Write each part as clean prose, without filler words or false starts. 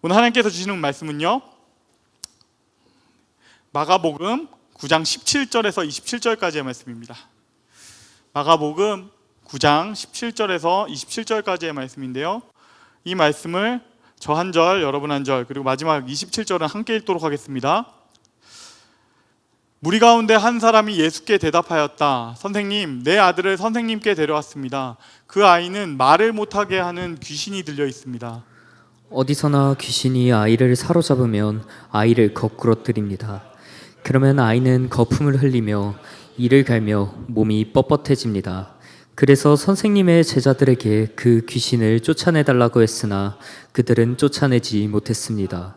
오늘 하나님께서 주시는 말씀은요, 마가복음 9장 17절에서 27절까지의 말씀입니다. 마가복음 9장 17절에서 27절까지의 말씀인데요, 이 말씀을 저 한 절, 여러분 한 절, 그리고 마지막 27절은 함께 읽도록 하겠습니다. 무리 가운데 한 사람이 예수께 대답하였다. 선생님, 내 아들을 선생님께 데려왔습니다. 그 아이는 말을 못하게 하는 귀신이 들려 있습니다. 어디서나 귀신이 아이를 사로잡으면 아이를 거꾸러뜨립니다. 그러면 아이는 거품을 흘리며 이를 갈며 몸이 뻣뻣해집니다. 그래서 선생님의 제자들에게 그 귀신을 쫓아내달라고 했으나 그들은 쫓아내지 못했습니다.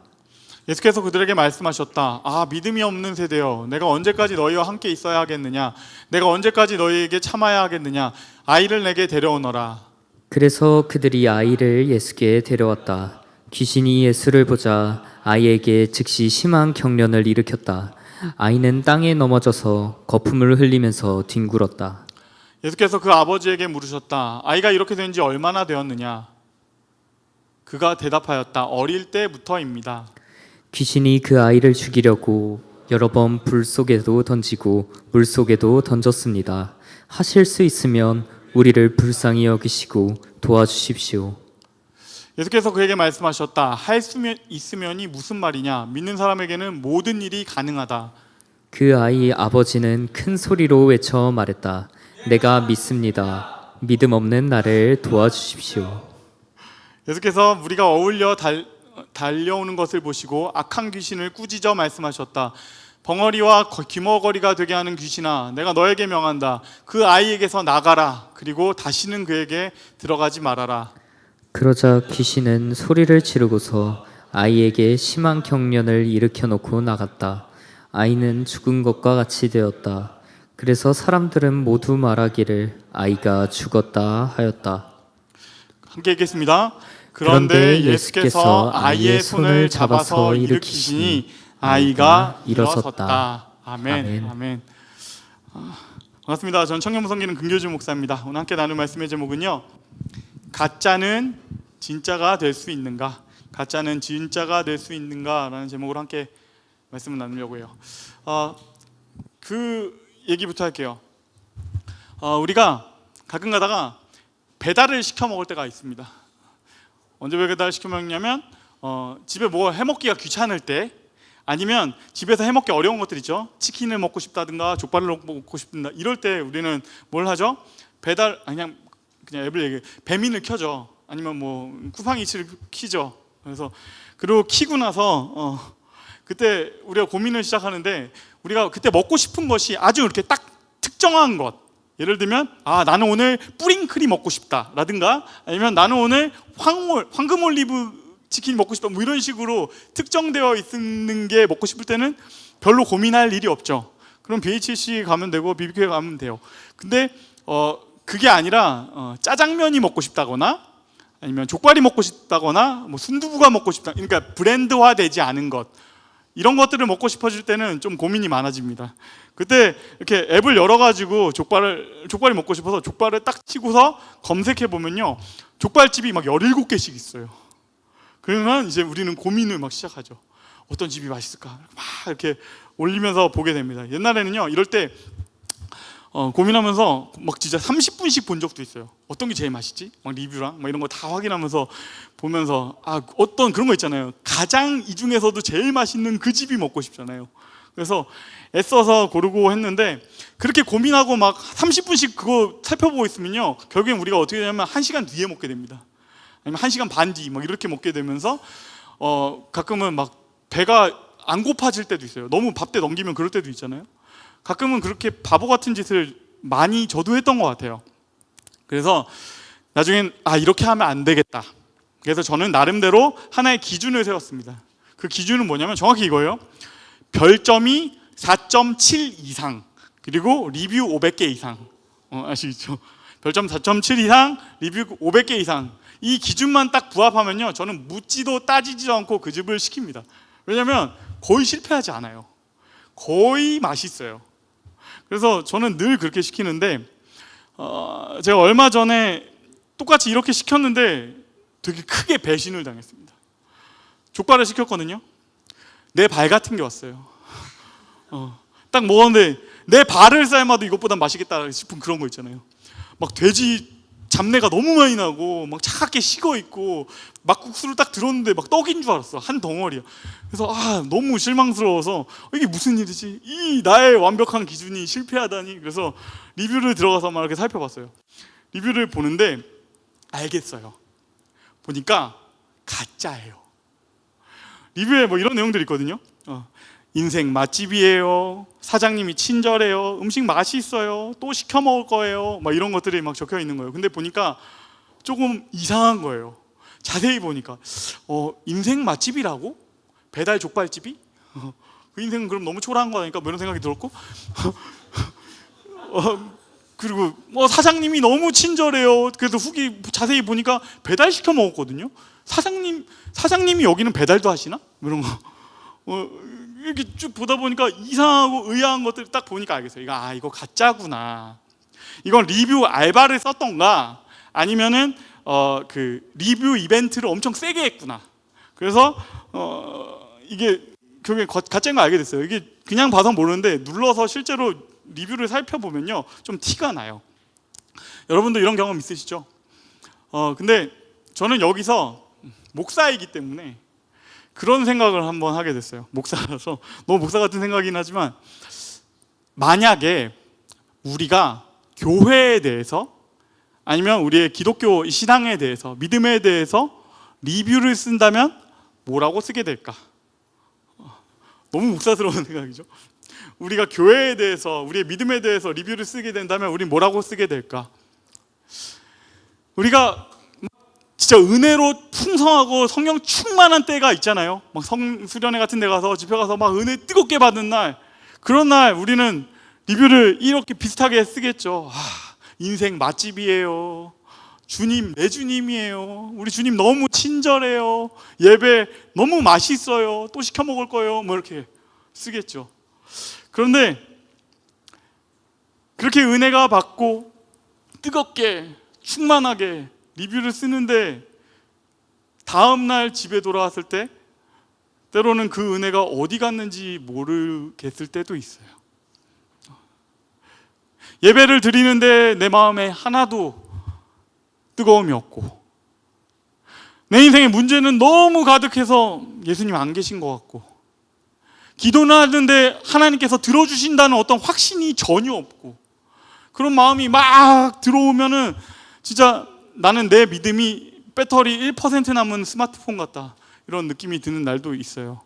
예수께서 그들에게 말씀하셨다. 믿음이 없는 세대여, 내가 언제까지 너희와 함께 있어야 하겠느냐? 내가 언제까지 너희에게 참아야 하겠느냐? 아이를 내게 데려오너라. 그래서 그들이 아이를 예수께 데려왔다. 귀신이 예수를 보자 아이에게 즉시 심한 경련을 일으켰다. 아이는 땅에 넘어져서 거품을 흘리면서 뒹굴었다. 예수께서 그 아버지에게 물으셨다. 아이가 이렇게 된 지 얼마나 되었느냐? 그가 대답하였다. 어릴 때부터입니다. 귀신이 그 아이를 죽이려고 여러 번 불 속에도 던지고 물 속에도 던졌습니다. 하실 수 있으면 우리를 불쌍히 여기시고 도와주십시오. 예수께서 그에게 말씀하셨다. 할 수 있으면이 무슨 말이냐? 믿는 사람에게는 모든 일이 가능하다. 그 아이의 아버지는 큰 소리로 외쳐 말했다. 내가 믿습니다. 믿음 없는 나를 도와주십시오. 예수께서 무리가 어울려 달려오는 것을 보시고 악한 귀신을 꾸짖어 말씀하셨다. 벙어리와 귀머거리가 되게 하는 귀신아, 내가 너에게 명한다. 그 아이에게서 나가라. 그리고 다시는 그에게 들어가지 말아라. 그러자 귀신은 소리를 지르고서 아이에게 심한 경련을 일으켜 놓고 나갔다. 아이는 죽은 것과 같이 되었다. 그래서 사람들은 모두 말하기를 아이가 죽었다 하였다. 함께 읽겠습니다. 그런데 예수께서 아이의 손을 잡아서 일으키시니 아이가 일어섰다. 아멘. 아멘. 반갑습니다. 전 청년무성기는 금교주 목사입니다. 오늘 함께 나눌 말씀의 제목은요, 가짜는 진짜가 될 수 있는가? 가짜는 진짜가 될 수 있는가? 라는 제목으로 함께 말씀을 나누려고 해요. 그 얘기부터 할게요. 우리가 가끔 가다가 배달을 시켜 먹을 때가 있습니다. 언제 배달 시켜 먹냐면 집에 뭐 해먹기가 귀찮을 때, 아니면 집에서 해먹기 어려운 것들 있죠. 치킨을 먹고 싶다든가 족발을 먹고 싶다, 이럴 때 우리는 뭘 하죠? 그냥 앱을 얘기해. 배민을 켜죠. 아니면 뭐 쿠팡이츠를 키죠. 그리고 키고 나서 그때 우리가 고민을 시작하는데, 우리가 그때 먹고 싶은 것이 아주 이렇게 딱 특정한 것, 예를 들면 나는 오늘 뿌링클이 먹고 싶다 라든가, 아니면 나는 오늘 황금 올리브 치킨 먹고 싶다, 뭐 이런 식으로 특정되어 있는 게 먹고 싶을 때는 별로 고민할 일이 없죠. 그럼 BHC 가면 되고 BBQ에 가면 돼요. 근데 그게 아니라 짜장면이 먹고 싶다거나, 아니면 족발이 먹고 싶다거나, 뭐 순두부가 먹고 싶다, 그러니까 브랜드화되지 않은 것, 이런 것들을 먹고 싶어질 때는 좀 고민이 많아집니다. 그때 이렇게 앱을 열어가지고 족발이 먹고 싶어서 족발을 딱 치고서 검색해 보면요, 족발집이 막 17개씩 있어요. 그러면 이제 우리는 고민을 막 시작하죠. 어떤 집이 맛있을까? 막 이렇게 올리면서 보게 됩니다. 옛날에는요, 이럴 때 고민하면서 막 진짜 30분씩 본 적도 있어요. 어떤 게 제일 맛있지? 막 리뷰랑 막 이런 거 다 확인하면서 보면서 어떤 그런 거 있잖아요. 가장 이 중에서도 제일 맛있는 그 집이 먹고 싶잖아요. 그래서 애써서 고르고 했는데, 그렇게 고민하고 막 30분씩 그거 살펴보고 있으면요, 결국엔 우리가 어떻게 되냐면 1시간 뒤에 먹게 됩니다. 아니면 1시간 반 뒤 막 이렇게 먹게 되면서 가끔은 막 배가 안 고파질 때도 있어요. 너무 밥 때 넘기면 그럴 때도 있잖아요. 가끔은 그렇게 바보 같은 짓을 많이 저도 했던 것 같아요. 그래서 나중엔 이렇게 하면 안 되겠다. 그래서 저는 나름대로 하나의 기준을 세웠습니다. 그 기준은 뭐냐면 정확히 이거예요. 별점이 4.7 이상, 그리고 리뷰 500개 이상. 아시겠죠? 별점 4.7 이상, 리뷰 500개 이상. 이 기준만 딱 부합하면요, 저는 묻지도 따지지도 않고 그 집을 시킵니다. 왜냐면 거의 실패하지 않아요. 거의 맛있어요. 그래서 저는 늘 그렇게 시키는데, 제가 얼마 전에 똑같이 이렇게 시켰는데 되게 크게 배신을 당했습니다. 족발을 시켰거든요. 내 발 같은 게 왔어요. 딱 먹었는데 내 발을 삶아도 이것보단 맛있겠다 싶은 그런 거 있잖아요. 막 돼지 잡내가 너무 많이 나고 막 차갑게 식어 있고 막국수를 딱 들었는데 막 떡인 줄 알았어. 한 덩어리야. 그래서 너무 실망스러워서 이게 무슨 일이지? 이 나의 완벽한 기준이 실패하다니. 그래서 리뷰를 들어가서 막 이렇게 살펴봤어요. 리뷰를 보는데 알겠어요. 보니까 가짜예요. 리뷰에 뭐 이런 내용들이 있거든요. 인생 맛집이에요. 사장님이 친절해요. 음식 맛있어요. 또 시켜 먹을 거예요. 막 이런 것들이 막 적혀 있는 거예요. 근데 보니까 조금 이상한 거예요. 자세히 보니까 인생 맛집이라고? 배달 족발집이? 그 인생은 그럼 너무 초라한 거 아닐까? 뭐 이런 생각이 들었고 그리고 사장님이 너무 친절해요. 그래서 후기 자세히 보니까 배달 시켜 먹었거든요. 사장님이 여기는 배달도 하시나? 뭐 이런 거 이렇게 쭉 보다 보니까 이상하고 의아한 것들 딱 보니까 알겠어요. 이거 가짜구나. 이건 리뷰 알바를 썼던가 아니면은 그 리뷰 이벤트를 엄청 세게 했구나. 그래서 이게 결국에 가짜인 거 알게 됐어요. 이게 그냥 봐서 모르는데 눌러서 실제로 리뷰를 살펴보면요 좀 티가 나요. 여러분도 이런 경험 있으시죠? 근데 저는 여기서 목사이기 때문에 그런 생각을 한번 하게 됐어요. 목사라서 너무 목사 같은 생각이긴 하지만 만약에 우리가 교회에 대해서 아니면 우리의 기독교 신앙에 대해서 믿음에 대해서 리뷰를 쓴다면 뭐라고 쓰게 될까? 너무 목사스러운 생각이죠. 우리가 교회에 대해서 우리의 믿음에 대해서 리뷰를 쓰게 된다면 우리 뭐라고 쓰게 될까? 우리가 진짜 은혜로 풍성하고 성령 충만한 때가 있잖아요. 막 수련회 같은 데 가서 집회 가서 막 은혜 뜨겁게 받는 날, 그런 날 우리는 리뷰를 이렇게 비슷하게 쓰겠죠. 인생 맛집이에요. 주님 내 주님이에요. 우리 주님 너무 친절해요. 예배 너무 맛있어요. 또 시켜 먹을 거예요. 뭐 이렇게 쓰겠죠. 그런데 그렇게 은혜가 받고 뜨겁게 충만하게 리뷰를 쓰는데 다음날 집에 돌아왔을 때 때로는 그 은혜가 어디 갔는지 모르겠을 때도 있어요. 예배를 드리는데 내 마음에 하나도 뜨거움이 없고 내 인생의 문제는 너무 가득해서 예수님 안 계신 것 같고 기도는 하는데 하나님께서 들어주신다는 어떤 확신이 전혀 없고 그런 마음이 막 들어오면은 진짜 나는 내 믿음이 배터리 1% 남은 스마트폰 같다 이런 느낌이 드는 날도 있어요.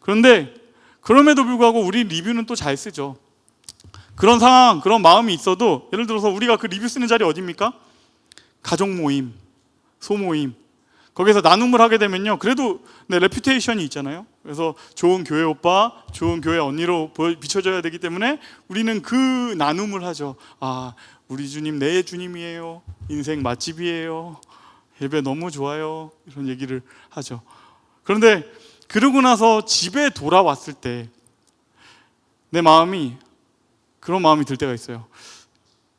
그런데 그럼에도 불구하고 우리 리뷰는 또 잘 쓰죠. 그런 상황, 그런 마음이 있어도 예를 들어서 우리가 그 리뷰 쓰는 자리 어디입니까? 가족 모임, 소모임 거기서 나눔을 하게 되면요 그래도 내 레퓨테이션이 있잖아요. 그래서 좋은 교회 오빠, 좋은 교회 언니로 비춰져야 되기 때문에 우리는 그 나눔을 하죠. 우리 주님 내 주님이에요. 인생 맛집이에요. 예배 너무 좋아요. 이런 얘기를 하죠. 그런데 그러고 나서 집에 돌아왔을 때 내 마음이 그런 마음이 들 때가 있어요.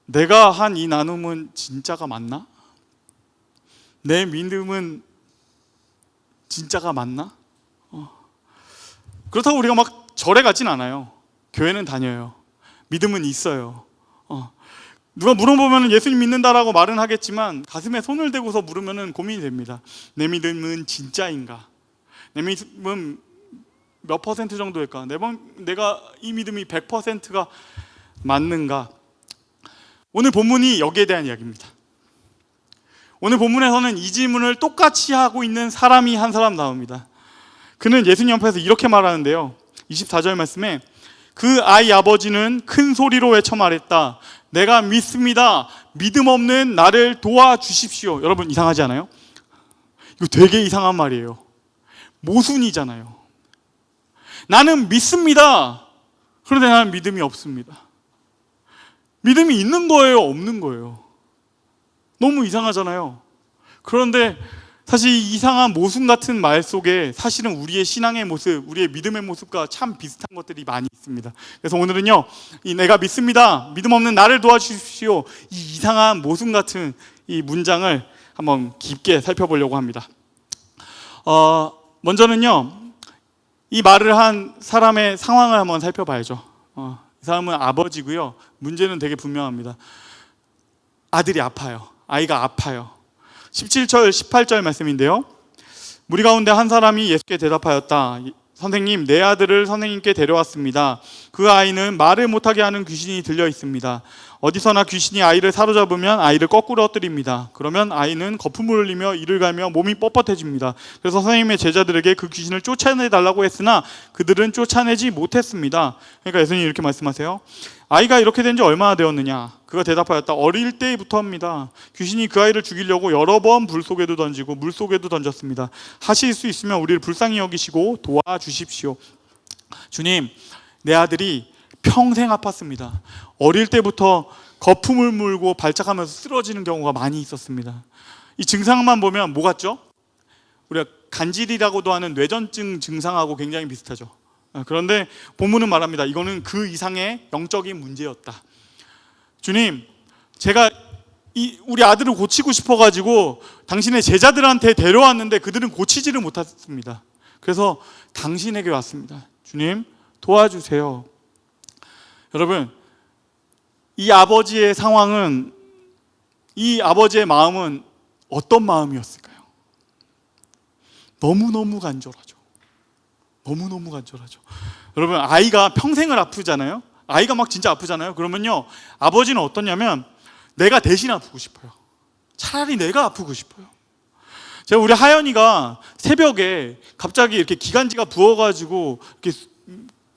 내가 한 이 나눔은 진짜가 맞나? 내 믿음은 진짜가 맞나? 그렇다고 우리가 막 절에 가진 않아요. 교회는 다녀요. 믿음은 있어요. 누가 물어보면 예수님 믿는다라고 말은 하겠지만 가슴에 손을 대고서 물으면 고민이 됩니다. 내 믿음은 진짜인가? 내 믿음은 몇 퍼센트 정도일까? 내가 이 믿음이 100%가 맞는가? 오늘 본문이 여기에 대한 이야기입니다. 오늘 본문에서는 이 질문을 똑같이 하고 있는 사람이 한 사람 나옵니다. 그는 예수님 앞에서 이렇게 말하는데요. 24절 말씀에 그 아이 아버지는 큰 소리로 외쳐 말했다. 내가 믿습니다. 믿음 없는 나를 도와주십시오. 여러분 이상하지 않아요? 이거 되게 이상한 말이에요. 모순이잖아요. 나는 믿습니다. 그런데 나는 믿음이 없습니다. 믿음이 있는 거예요? 없는 거예요? 너무 이상하잖아요. 그런데 사실 이 이상한 모순 같은 말 속에 사실은 우리의 신앙의 모습, 우리의 믿음의 모습과 참 비슷한 것들이 많이 있습니다. 그래서 오늘은요, 이 내가 믿습니다. 믿음 없는 나를 도와주십시오. 이 이상한 모순 같은 이 문장을 한번 깊게 살펴보려고 합니다. 먼저는요, 이 말을 한 사람의 상황을 한번 살펴봐야죠. 이 사람은 아버지고요. 문제는 되게 분명합니다. 아들이 아파요. 아이가 아파요. 17절, 18절 말씀인데요. 무리 가운데 한 사람이 예수께 대답하였다. 선생님, 내 아들을 선생님께 데려왔습니다. 그 아이는 말을 못하게 하는 귀신이 들려 있습니다. 어디서나 귀신이 아이를 사로잡으면 아이를 거꾸로 엎드립니다. 그러면 아이는 거품을 흘리며 이를 갈며 몸이 뻣뻣해집니다. 그래서 선생님의 제자들에게 그 귀신을 쫓아내달라고 했으나 그들은 쫓아내지 못했습니다. 그러니까 예수님이 이렇게 말씀하세요. 아이가 이렇게 된 지 얼마나 되었느냐? 그가 대답하였다. 어릴 때부터입니다. 귀신이 그 아이를 죽이려고 여러 번 물속에도 던지고 물속에도 던졌습니다. 하실 수 있으면 우리를 불쌍히 여기시고 도와주십시오. 주님, 내 아들이 평생 아팠습니다. 어릴 때부터 거품을 물고 발작하면서 쓰러지는 경우가 많이 있었습니다. 이 증상만 보면 뭐 같죠? 우리가 간질이라고도 하는 뇌전증 증상하고 굉장히 비슷하죠. 그런데 본문은 말합니다. 이거는 그 이상의 영적인 문제였다. 주님, 제가 우리 아들을 고치고 싶어가지고 당신의 제자들한테 데려왔는데 그들은 고치지를 못했습니다. 그래서 당신에게 왔습니다. 주님, 도와주세요. 여러분, 이 아버지의 상황은, 이 아버지의 마음은 어떤 마음이었을까요? 너무너무 간절하죠. 너무너무 간절하죠. 여러분, 아이가 평생을 아프잖아요. 아이가 막 진짜 아프잖아요. 그러면요, 아버지는 어떠냐면 내가 대신 아프고 싶어요. 차라리 내가 아프고 싶어요. 제가 우리 하연이가 새벽에 갑자기 이렇게 기관지가 부어가지고 이렇게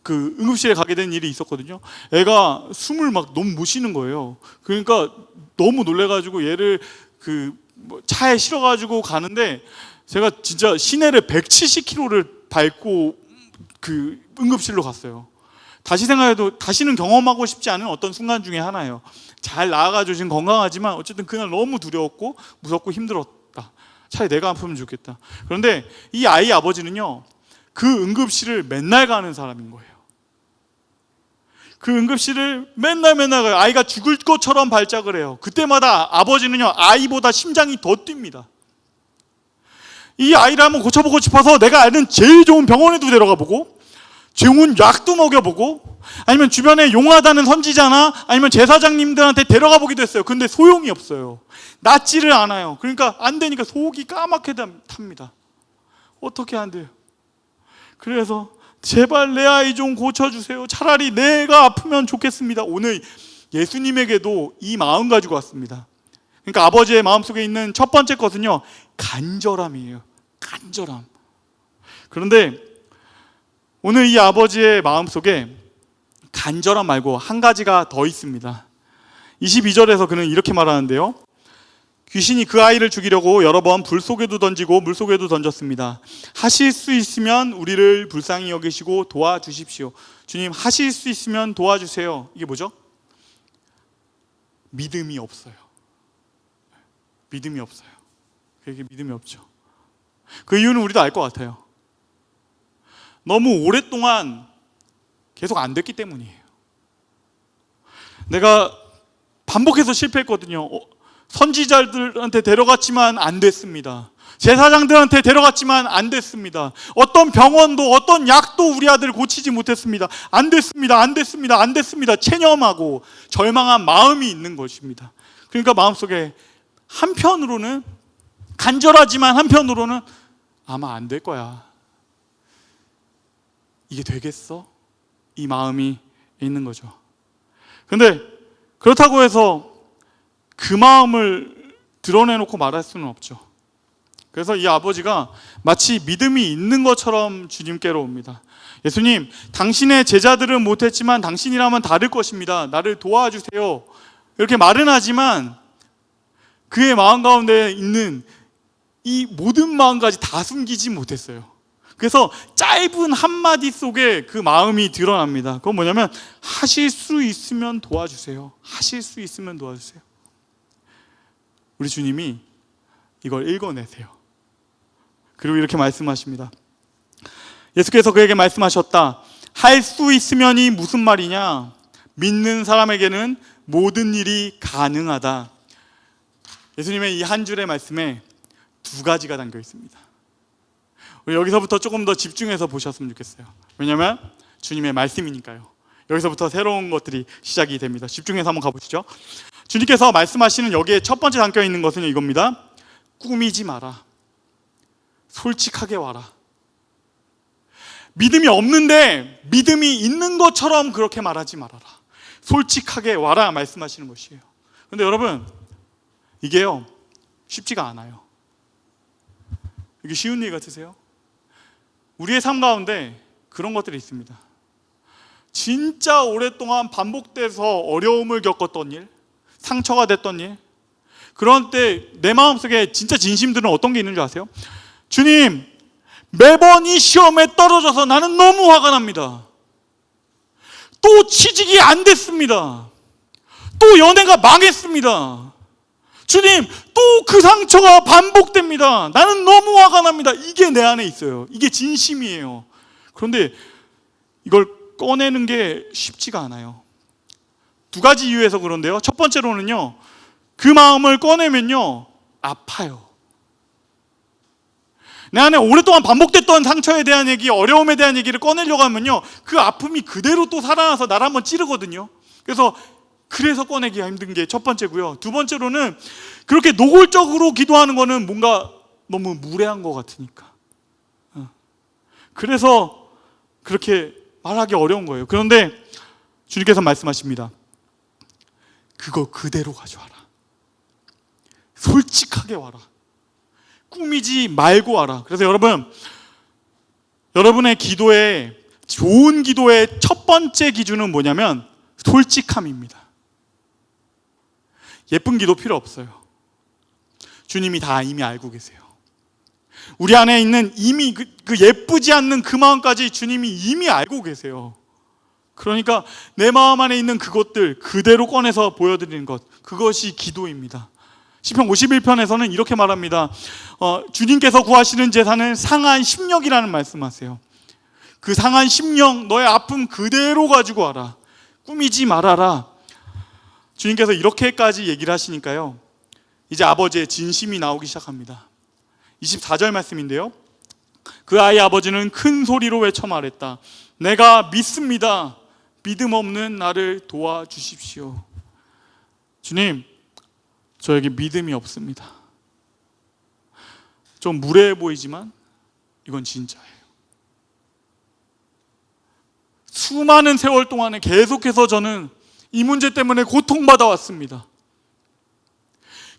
그 응급실에 가게 된 일이 있었거든요. 애가 숨을 막 너무 못 쉬는 거예요. 그러니까 너무 놀래가지고 얘를 차에 실어가지고 가는데 제가 진짜 시내를 170km를 밟고 그 응급실로 갔어요. 다시 생각해도 다시는 경험하고 싶지 않은 어떤 순간 중에 하나예요. 잘 나아가지고 지금 건강하지만 어쨌든 그날 너무 두려웠고 무섭고 힘들었다. 차라리 내가 아프면 좋겠다. 그런데 이 아이 아버지는요, 그 응급실을 맨날 가는 사람인 거예요. 그 응급실을 맨날 가요. 아이가 죽을 것처럼 발작을 해요. 그때마다 아버지는요, 아이보다 심장이 더 뜁니다. 이 아이를 한번 고쳐보고 싶어서 내가 아는 제일 좋은 병원에도 데려가 보고 좋은 약도 먹여보고 아니면 주변에 용하다는 선지자나 아니면 제사장님들한테 데려가 보기도 했어요. 근데 소용이 없어요. 낫지를 않아요. 그러니까 안 되니까 속이 까맣게 탑니다. 어떻게 안 돼요? 그래서 제발 내 아이 좀 고쳐주세요. 차라리 내가 아프면 좋겠습니다. 오늘 예수님에게도 이 마음 가지고 왔습니다. 그러니까 아버지의 마음속에 있는 첫 번째 것은요, 간절함이에요. 간절함. 그런데 오늘 이 아버지의 마음속에 간절함 말고 한 가지가 더 있습니다. 22절에서 그는 이렇게 말하는데요. 귀신이 그 아이를 죽이려고 여러 번 불 속에도 던지고 물 속에도 던졌습니다. 하실 수 있으면 우리를 불쌍히 여기시고 도와주십시오. 주님, 하실 수 있으면 도와주세요. 이게 뭐죠? 믿음이 없어요. 믿음이 없어요. 그게 믿음이 없죠. 그 이유는 우리도 알 것 같아요. 너무 오랫동안 계속 안 됐기 때문이에요. 내가 반복해서 실패했거든요. 선지자들한테 데려갔지만 안 됐습니다. 제사장들한테 데려갔지만 안 됐습니다. 어떤 병원도 어떤 약도 우리 아들을 고치지 못했습니다. 안 됐습니다. 체념하고 절망한 마음이 있는 것입니다. 그러니까 마음속에 한편으로는 간절하지만 한편으로는 아마 안 될 거야. 이게 되겠어? 이 마음이 있는 거죠. 근데 그렇다고 해서 그 마음을 드러내놓고 말할 수는 없죠. 그래서 이 아버지가 마치 믿음이 있는 것처럼 주님께로 옵니다. 예수님, 당신의 제자들은 못했지만 당신이라면 다를 것입니다. 나를 도와주세요. 이렇게 말은 하지만 그의 마음 가운데 있는 이 모든 마음까지 다 숨기지 못했어요. 그래서 짧은 한마디 속에 그 마음이 드러납니다. 그건 뭐냐면 하실 수 있으면 도와주세요. 하실 수 있으면 도와주세요. 우리 주님이 이걸 읽어내세요. 그리고 이렇게 말씀하십니다. 예수께서 그에게 말씀하셨다. 할 수 있으면이 무슨 말이냐? 믿는 사람에게는 모든 일이 가능하다. 예수님의 이 한 줄의 말씀에 두 가지가 담겨 있습니다. 우리 여기서부터 조금 더 집중해서 보셨으면 좋겠어요. 왜냐하면 주님의 말씀이니까요. 여기서부터 새로운 것들이 시작이 됩니다. 집중해서 한번 가보시죠. 주님께서 말씀하시는 여기에 첫 번째 담겨 있는 것은 이겁니다. 꾸미지 마라. 솔직하게 와라. 믿음이 없는데 믿음이 있는 것처럼 그렇게 말하지 말아라. 솔직하게 와라 말씀하시는 것이에요. 그런데 여러분, 이게요 쉽지가 않아요. 이게 쉬운 일 같으세요? 우리의 삶 가운데 그런 것들이 있습니다. 진짜 오랫동안 반복돼서 어려움을 겪었던 일, 상처가 됐던 일, 그런 때 내 마음속에 진짜 진심들은 어떤 게 있는 줄 아세요? 주님, 매번 이 시험에 떨어져서 나는 너무 화가 납니다. 또 취직이 안 됐습니다. 또 연애가 망했습니다. 주님, 또 그 상처가 반복됩니다. 나는 너무 화가 납니다. 이게 내 안에 있어요. 이게 진심이에요. 그런데 이걸 꺼내는 게 쉽지가 않아요. 두 가지 이유에서 그런데요. 첫 번째로는요, 그 마음을 꺼내면요 아파요. 내 안에 오랫동안 반복됐던 상처에 대한 얘기, 어려움에 대한 얘기를 꺼내려고 하면요 그 아픔이 그대로 또 살아나서 나를 한번 찌르거든요. 그래서 꺼내기가 힘든 게 첫 번째고요. 두 번째로는 그렇게 노골적으로 기도하는 거는 뭔가 너무 무례한 것 같으니까. 그래서 그렇게 말하기 어려운 거예요. 그런데 주님께서 말씀하십니다. 그거 그대로 가져와라. 솔직하게 와라. 꾸미지 말고 와라. 그래서 여러분의 기도의, 좋은 기도의 첫 번째 기준은 뭐냐면 솔직함입니다. 예쁜 기도 필요 없어요. 주님이 다 이미 알고 계세요. 우리 안에 있는 이미 그 예쁘지 않는 그 마음까지 주님이 이미 알고 계세요. 그러니까 내 마음 안에 있는 그것들 그대로 꺼내서 보여드리는 것, 그것이 기도입니다. 시편 51편에서는 이렇게 말합니다. 주님께서 구하시는 제사는 상한 심령이라는 말씀하세요. 그 상한 심령, 너의 아픔 그대로 가지고 와라. 꾸미지 말아라. 주님께서 이렇게까지 얘기를 하시니까요, 이제 아버지의 진심이 나오기 시작합니다. 24절 말씀인데요, 그 아이 아버지는 큰 소리로 외쳐 말했다. 내가 믿습니다. 믿음 없는 나를 도와주십시오. 주님, 저에게 믿음이 없습니다. 좀 무례해 보이지만 이건 진짜예요. 수많은 세월 동안에 계속해서 저는 이 문제 때문에 고통받아 왔습니다.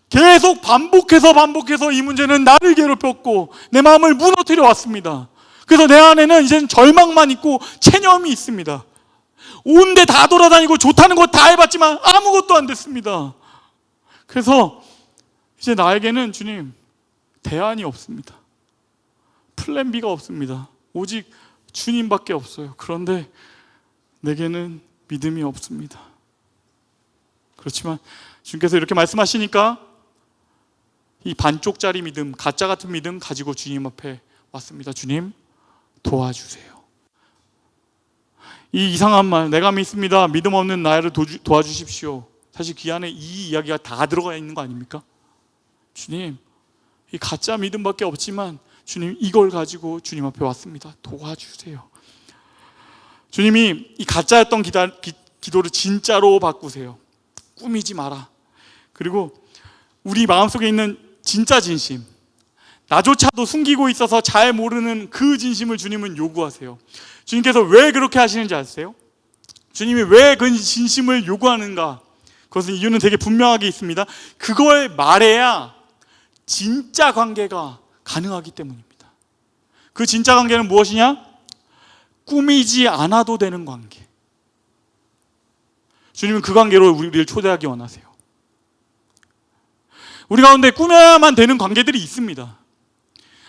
계속 반복해서 이 문제는 나를 괴롭혔고 내 마음을 무너뜨려 왔습니다. 그래서 내 안에는 이제는 절망만 있고 체념이 있습니다. 온 데 다 돌아다니고 좋다는 거 다 해봤지만 아무것도 안 됐습니다. 그래서 이제 나에게는 주님 대안이 없습니다. 플랜 B가 없습니다. 오직 주님밖에 없어요. 그런데 내게는 믿음이 없습니다. 그렇지만 주님께서 이렇게 말씀하시니까 이 반쪽짜리 믿음, 가짜 같은 믿음 가지고 주님 앞에 왔습니다. 주님 도와주세요. 이 이상한 말, 내가 믿습니다. 믿음 없는 나를 도와주십시오. 사실 그 안에 이 이야기가 다 들어가 있는 거 아닙니까? 주님, 이 가짜 믿음밖에 없지만 주님 이걸 가지고 주님 앞에 왔습니다. 도와주세요. 주님이 이 가짜였던 기도를 진짜로 바꾸세요. 꾸미지 마라. 그리고 우리 마음속에 있는 진짜 진심, 나조차도 숨기고 있어서 잘 모르는 그 진심을 주님은 요구하세요. 주님께서 왜 그렇게 하시는지 아세요? 주님이 왜 그 진심을 요구하는가? 그것은 이유는 되게 분명하게 있습니다. 그걸 말해야 진짜 관계가 가능하기 때문입니다. 그 진짜 관계는 무엇이냐? 꾸미지 않아도 되는 관계. 주님은 그 관계로 우리를 초대하기 원하세요. 우리 가운데 꾸며야만 되는 관계들이 있습니다.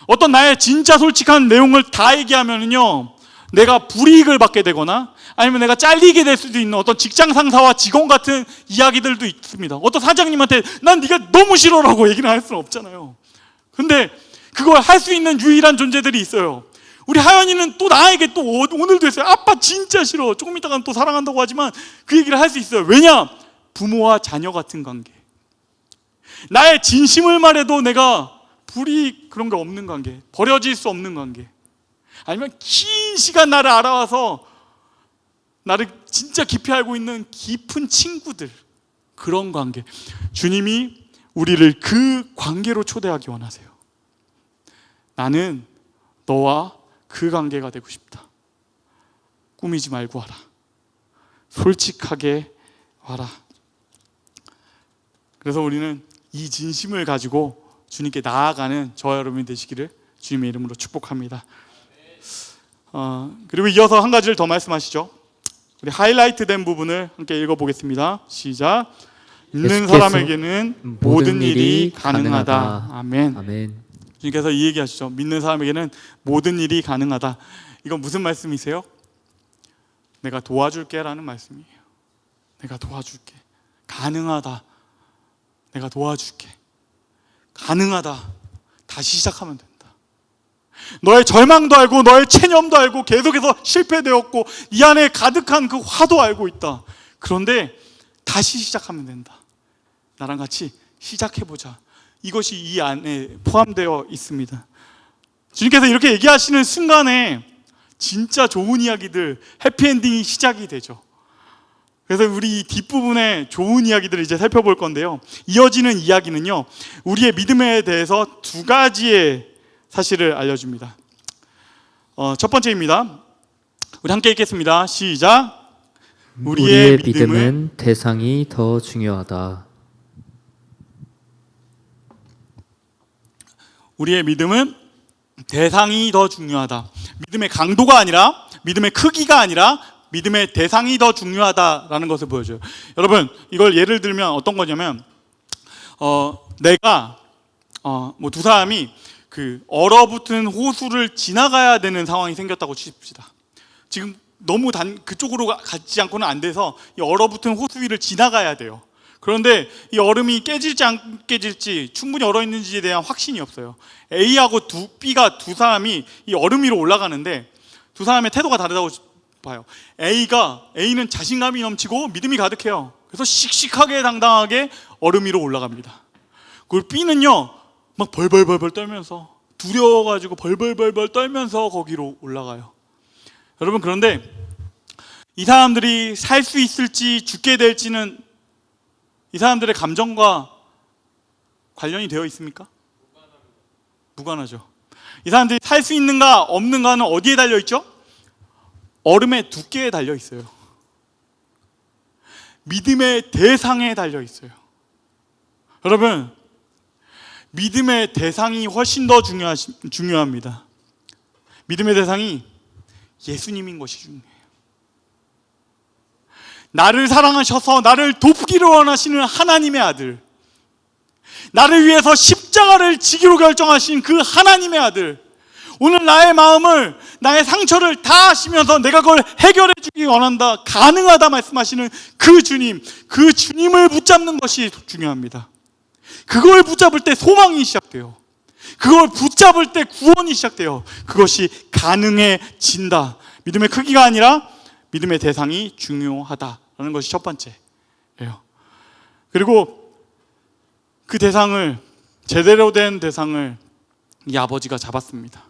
어떤 나의 진짜 솔직한 내용을 다 얘기하면요, 내가 불이익을 받게 되거나 아니면 내가 잘리게 될 수도 있는 어떤 직장 상사와 직원 같은 이야기들도 있습니다. 어떤 사장님한테 난 네가 너무 싫어라고 얘기를 할 수는 없잖아요. 근데 그걸 할 수 있는 유일한 존재들이 있어요. 우리 하연이는 또 나에게 또 오늘도 했어요. 아빠 진짜 싫어. 조금 있다가는 또 사랑한다고 하지만 그 얘기를 할 수 있어요. 왜냐? 부모와 자녀 같은 관계. 나의 진심을 말해도 내가 불이 그런 게 없는 관계, 버려질 수 없는 관계, 아니면 긴 시간 나를 알아와서 나를 진짜 깊이 알고 있는 깊은 친구들, 그런 관계. 주님이 우리를 그 관계로 초대하기 원하세요. 나는 너와 그 관계가 되고 싶다. 꾸미지 말고 와라. 솔직하게 와라. 그래서 우리는 이 진심을 가지고 주님께 나아가는 저와 여러분이 되시기를 주님의 이름으로 축복합니다. 그리고 이어서 한 가지를 더 말씀하시죠. 우리 하이라이트 된 부분을 함께 읽어보겠습니다. 시작. 믿는 사람에게는 모든 일이 가능하다. 아멘. 아멘. 주님께서 이 얘기하시죠. 믿는 사람에게는 모든 일이 가능하다. 이건 무슨 말씀이세요? 내가 도와줄게 라는 말씀이에요. 내가 도와줄게. 가능하다. 내가 도와줄게. 가능하다. 다시 시작하면 된다. 너의 절망도 알고 너의 체념도 알고 계속해서 실패되었고 이 안에 가득한 그 화도 알고 있다. 그런데 다시 시작하면 된다. 나랑 같이 시작해보자. 이것이 이 안에 포함되어 있습니다. 주님께서 이렇게 얘기하시는 순간에 진짜 좋은 이야기들, 해피엔딩이 시작이 되죠. 그래서 우리 이 뒷부분에 좋은 이야기들을 이제 살펴볼 건데요. 이어지는 이야기는요, 우리의 믿음에 대해서 두 가지의 사실을 알려줍니다. 첫 번째입니다. 우리 함께 읽겠습니다. 시작. 우리의 믿음은 대상이 더 중요하다. 우리의 믿음은 대상이 더 중요하다. 믿음의 강도가 아니라, 믿음의 크기가 아니라 믿음의 대상이 더 중요하다라는 것을 보여줘요. 여러분, 이걸 예를 들면 어떤 거냐면, 내가 뭐 두 사람이 그 얼어붙은 호수를 지나가야 되는 상황이 생겼다고 치십시다. 지금 너무 그쪽으로 가지 않고는 안 돼서 이 얼어붙은 호수 위를 지나가야 돼요. 그런데 이 얼음이 깨질지 안 깨질지 충분히 얼어 있는지에 대한 확신이 없어요. A하고 B가 두 사람이 이 얼음 위로 올라가는데 두 사람의 태도가 다르다고 봐요. A는 자신감이 넘치고 믿음이 가득해요. 그래서 씩씩하게 당당하게 얼음 위로 올라갑니다. 그리고 B는요, 막 벌벌벌벌 떨면서, 두려워가지고 벌벌벌벌 떨면서 거기로 올라가요. 여러분, 그런데 이 사람들이 살 수 있을지 죽게 될지는 이 사람들의 감정과 관련이 되어 있습니까? 무관하죠. 이 사람들이 살 수 있는가 없는가는 어디에 달려 있죠? 얼음의 두께에 달려 있어요. 믿음의 대상에 달려 있어요. 여러분, 믿음의 대상이 훨씬 더 중요합니다. 믿음의 대상이 예수님인 것이 중요해요. 나를 사랑하셔서 나를 돕기를 원하시는 하나님의 아들, 나를 위해서 십자가를 지기로 결정하신 그 하나님의 아들, 오늘 나의 마음을, 나의 상처를 다 아시면서 내가 그걸 해결해 주기 원한다, 가능하다 말씀하시는 그 주님, 그 주님을 붙잡는 것이 중요합니다. 그걸 붙잡을 때 소망이 시작돼요. 그걸 붙잡을 때 구원이 시작돼요. 그것이 가능해진다. 믿음의 크기가 아니라 믿음의 대상이 중요하다라는 것이 첫 번째예요. 그리고 그 대상을, 제대로 된 대상을 이 아버지가 잡았습니다.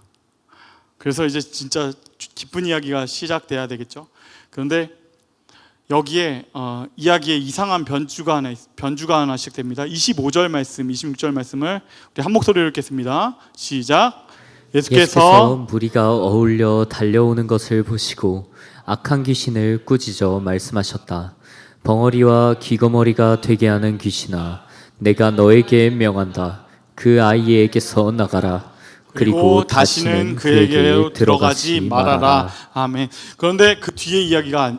그래서 이제 진짜 기쁜 이야기가 시작돼야 되겠죠. 그런데 여기에 이야기에 이상한 변주가 하나 시작됩니다. 25절 말씀, 26절 말씀을 우리 한 목소리로 읽겠습니다. 시작. 예수께서 무리가 어울려 달려오는 것을 보시고 악한 귀신을 꾸짖어 말씀하셨다. 벙어리와 귀거머리가 되게 하는 귀신아, 내가 너에게 명한다. 그 아이에게서 나가라. 그리고 다시는 그에게 들어가지 말아라. 아멘. 그런데 그 뒤에 이야기가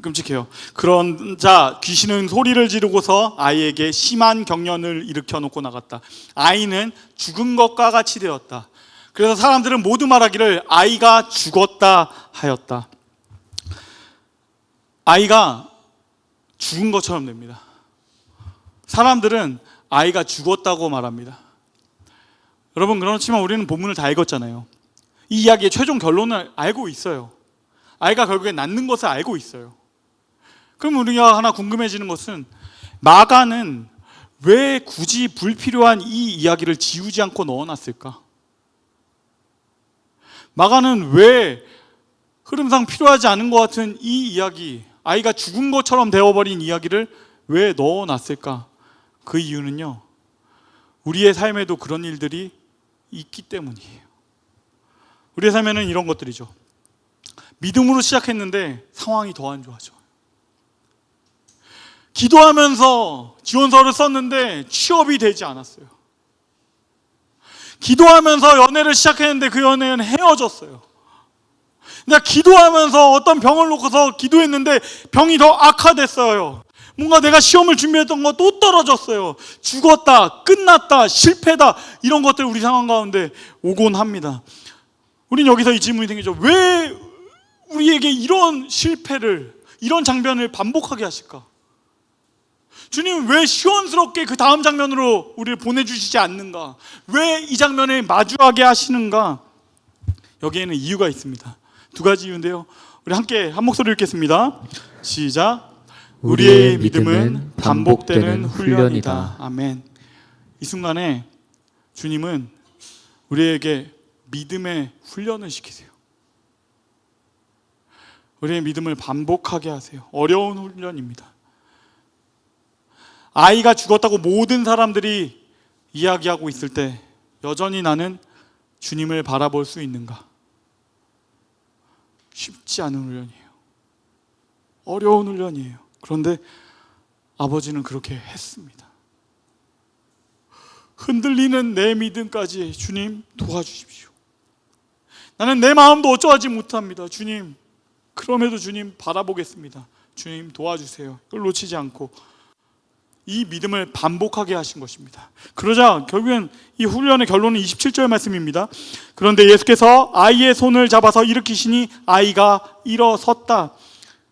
끔찍해요. 그런 자 귀신은 소리를 지르고서 아이에게 심한 경련을 일으켜 놓고 나갔다. 아이는 죽은 것과 같이 되었다. 그래서 사람들은 모두 말하기를 아이가 죽었다 하였다. 아이가 죽은 것처럼 됩니다. 사람들은 아이가 죽었다고 말합니다. 여러분, 그렇지만 우리는 본문을 다 읽었잖아요. 이 이야기의 최종 결론을 알고 있어요. 아이가 결국에 낳는 것을 알고 있어요. 그럼 우리가 하나 궁금해지는 것은, 마가는 왜 굳이 불필요한 이 이야기를 지우지 않고 넣어놨을까? 마가는 왜 흐름상 필요하지 않은 것 같은 이 이야기, 아이가 죽은 것처럼 되어버린 이야기를 왜 넣어놨을까? 그 이유는요, 우리의 삶에도 그런 일들이 있기 때문이에요. 우리의 삶에는 이런 것들이죠. 믿음으로 시작했는데 상황이 더 안 좋아져. 기도하면서 지원서를 썼는데 취업이 되지 않았어요. 기도하면서 연애를 시작했는데 그 연애는 헤어졌어요. 내가 기도하면서 어떤 병을 놓고서 기도했는데 병이 더 악화됐어요. 뭔가 내가 시험을 준비했던 거 또 떨어졌어요. 죽었다, 끝났다, 실패다, 이런 것들 우리 상황 가운데 오곤 합니다. 우린 여기서 이 질문이 생기죠. 왜 우리에게 이런 실패를, 이런 장면을 반복하게 하실까? 주님은 왜 시원스럽게 그 다음 장면으로 우리를 보내주시지 않는가? 왜 이 장면을 마주하게 하시는가? 여기에는 이유가 있습니다. 두 가지 이유인데요, 우리 함께 한 목소리 읽겠습니다. 시작. 우리의 믿음은 반복되는 훈련이다. 아멘. 이 순간에 주님은 우리에게 믿음의 훈련을 시키세요. 우리의 믿음을 반복하게 하세요. 어려운 훈련입니다. 아이가 죽었다고 모든 사람들이 이야기하고 있을 때 여전히 나는 주님을 바라볼 수 있는가? 쉽지 않은 훈련이에요. 어려운 훈련이에요. 그런데 아버지는 그렇게 했습니다. 흔들리는 내 믿음까지 주님 도와주십시오. 나는 내 마음도 어쩌하지 못합니다. 주님, 그럼에도 주님 바라보겠습니다. 주님 도와주세요. 이걸 놓치지 않고 이 믿음을 반복하게 하신 것입니다. 그러자 결국엔 이 훈련의 결론은 27절 말씀입니다. 그런데 예수께서 아이의 손을 잡아서 일으키시니 아이가 일어섰다.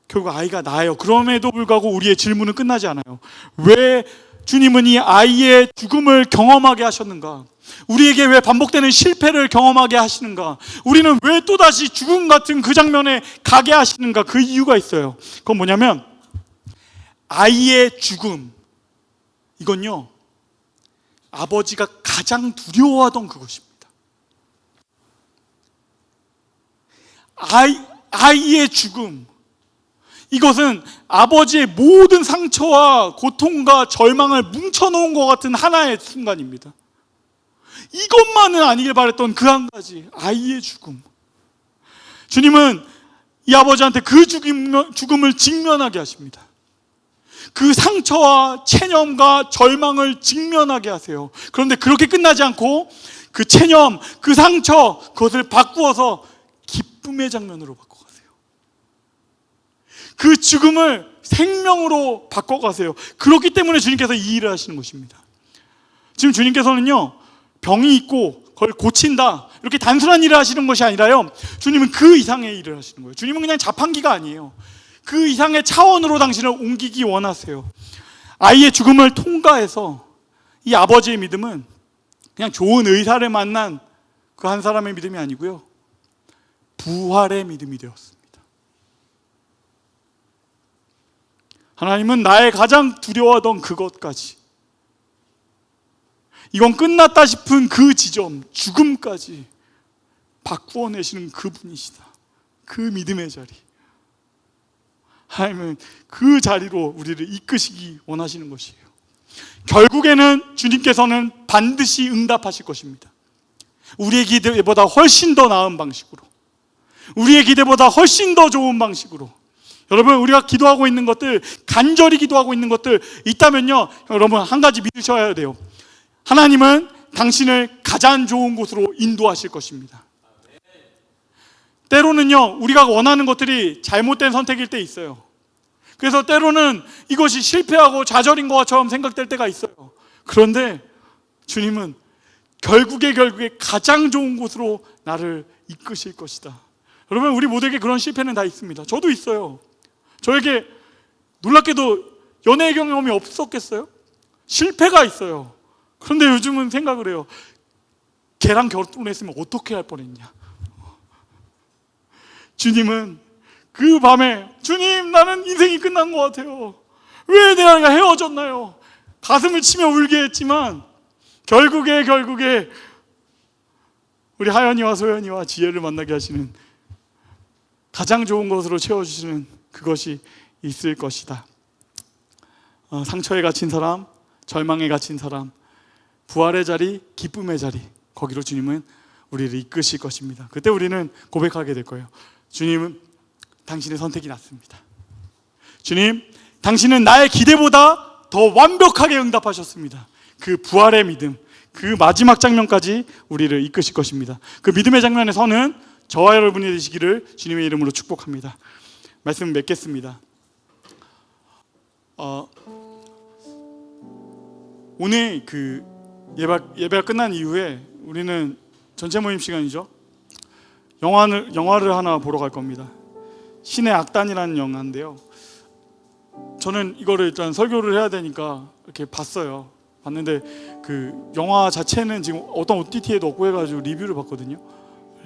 결국 아이가 나아요. 그럼에도 불구하고 우리의 질문은 끝나지 않아요. 왜 주님은 이 아이의 죽음을 경험하게 하셨는가? 우리에게 왜 반복되는 실패를 경험하게 하시는가? 우리는 왜 또다시 죽음 같은 그 장면에 가게 하시는가? 그 이유가 있어요. 그건 뭐냐면 아이의 죽음, 이건요, 아버지가 가장 두려워하던 그것입니다. 아이의 죽음, 이것은 아버지의 모든 상처와 고통과 절망을 뭉쳐놓은 것 같은 하나의 순간입니다. 이것만은 아니길 바랬던 그 한 가지, 아이의 죽음. 주님은 이 아버지한테 그 죽음을 직면하게 하십니다. 그 상처와 체념과 절망을 직면하게 하세요. 그런데 그렇게 끝나지 않고 그 체념, 그 상처, 그것을 바꾸어서 기쁨의 장면으로 바꿔가세요. 그 죽음을 생명으로 바꿔가세요. 그렇기 때문에 주님께서 이 일을 하시는 것입니다. 지금 주님께서는요, 병이 있고 그걸 고친다, 이렇게 단순한 일을 하시는 것이 아니라요, 주님은 그 이상의 일을 하시는 거예요. 주님은 그냥 자판기가 아니에요. 그 이상의 차원으로 당신을 옮기기 원하세요. 아이의 죽음을 통과해서 이 아버지의 믿음은 그냥 좋은 의사를 만난 그 한 사람의 믿음이 아니고요, 부활의 믿음이 되었습니다. 하나님은 나의 가장 두려워하던 그것까지, 이건 끝났다 싶은 그 지점, 죽음까지 바꾸어내시는 그분이시다. 그 믿음의 자리, 하나님은 그 자리로 우리를 이끄시기 원하시는 것이에요. 결국에는 주님께서는 반드시 응답하실 것입니다. 우리의 기대보다 훨씬 더 나은 방식으로, 우리의 기대보다 훨씬 더 좋은 방식으로. 여러분, 우리가 기도하고 있는 것들, 간절히 기도하고 있는 것들 있다면요, 여러분 한 가지 믿으셔야 돼요. 하나님은 당신을 가장 좋은 곳으로 인도하실 것입니다. 때로는요, 우리가 원하는 것들이 잘못된 선택일 때 있어요. 그래서 때로는 이것이 실패하고 좌절인 것처럼 생각될 때가 있어요. 그런데 주님은 결국에 가장 좋은 곳으로 나를 이끄실 것이다. 여러분, 우리 모두에게 그런 실패는 다 있습니다. 저도 있어요. 저에게 놀랍게도 연애 경험이 없었겠어요? 실패가 있어요. 그런데 요즘은 생각을 해요. 걔랑 결혼했으면 어떻게 할 뻔했냐. 주님은 그 밤에, 주님, 나는 인생이 끝난 것 같아요. 왜 내가 헤어졌나요? 가슴을 치며 울게 했지만 결국에 우리 하연이와 소연이와 지혜를 만나게 하시는 가장 좋은 것으로 채워주시는 그것이 있을 것이다. 상처에 갇힌 사람, 절망에 갇힌 사람, 부활의 자리, 기쁨의 자리, 거기로 주님은 우리를 이끄실 것입니다. 그때 우리는 고백하게 될 거예요. 주님은 당신의 선택이 낫습니다. 주님, 당신은 나의 기대보다 더 완벽하게 응답하셨습니다. 그 부활의 믿음, 그 마지막 장면까지 우리를 이끄실 것입니다. 그 믿음의 장면에서는 저와 여러분이 되시기를 주님의 이름으로 축복합니다. 말씀 맺겠습니다. 오늘 그 예배가 끝난 이후에 우리는 전체 모임 시간이죠. 영화를 하나 보러 갈 겁니다. 신의 악단이라는 영화인데요. 저는 이거를 일단 설교를 해야 되니까 이렇게 봤어요. 봤는데 그 영화 자체는 지금 어떤 OTT에도 없고 해가지고 리뷰를 봤거든요.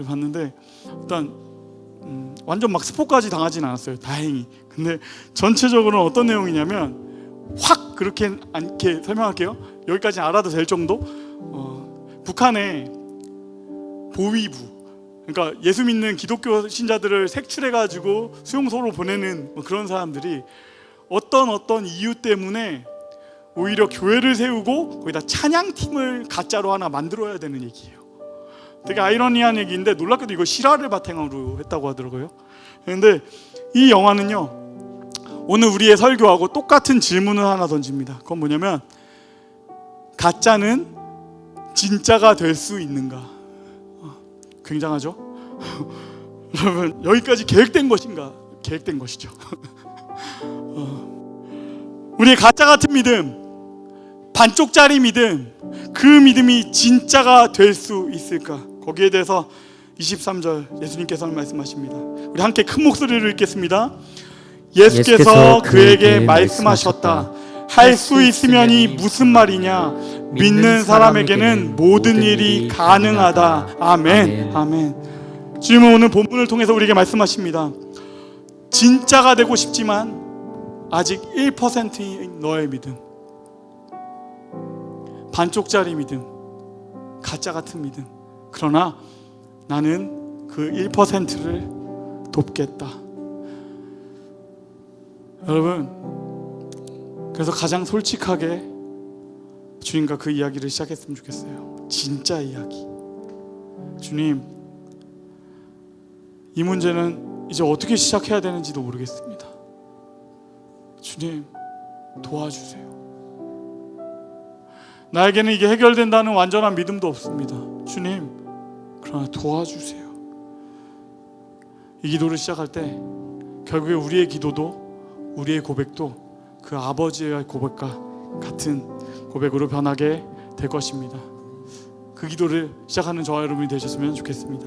봤는데 일단 완전 막 스포까지 당하진 않았어요. 다행히. 근데 전체적으로는 어떤 내용이냐면 확 그렇게 않게 설명할게요. 여기까지 알아도 될 정도. 북한의 보위부, 그러니까 예수 믿는 기독교 신자들을 색출해가지고 수용소로 보내는 그런 사람들이 어떤 이유 때문에 오히려 교회를 세우고 거기다 찬양팀을 가짜로 하나 만들어야 되는 얘기예요. 되게 아이러니한 얘기인데 놀랍게도 이거 실화를 바탕으로 했다고 하더라고요. 그런데 이 영화는요, 오늘 우리의 설교하고 똑같은 질문을 하나 던집니다. 그건 뭐냐면 가짜는 진짜가 될 수 있는가? 굉장하죠? 여러분, 여기까지 계획된 것인가? 계획된 것이죠. 우리의 가짜 같은 믿음, 반쪽짜리 믿음, 그 믿음이 진짜가 될 수 있을까? 거기에 대해서 23절 예수님께서는 말씀하십니다. 우리 함께 큰 목소리로 읽겠습니다. 예수께서 그에게 말씀하셨다. 할 수 있으면이 무슨 말이냐? 믿는 사람에게는 모든 일이 가능하다. 아멘. 아멘. 주님은 오늘 본문을 통해서 우리에게 말씀하십니다. 진짜가 되고 싶지만 아직 1%인 너의 믿음, 반쪽짜리 믿음, 가짜 같은 믿음. 그러나 나는 그 1%를 돕겠다. 여러분, 그래서 가장 솔직하게 주님과 그 이야기를 시작했으면 좋겠어요. 진짜 이야기. 주님, 이 문제는 이제 어떻게 시작해야 되는지도 모르겠습니다. 주님, 도와주세요. 나에게는 이게 해결된다는 완전한 믿음도 없습니다. 주님, 그러나 도와주세요. 이 기도를 시작할 때 결국에 우리의 기도도 우리의 고백도 그 아버지의 고백과 같은 고백으로 변하게 될 것입니다. 그 기도를 시작하는 저와 여러분이 되셨으면 좋겠습니다.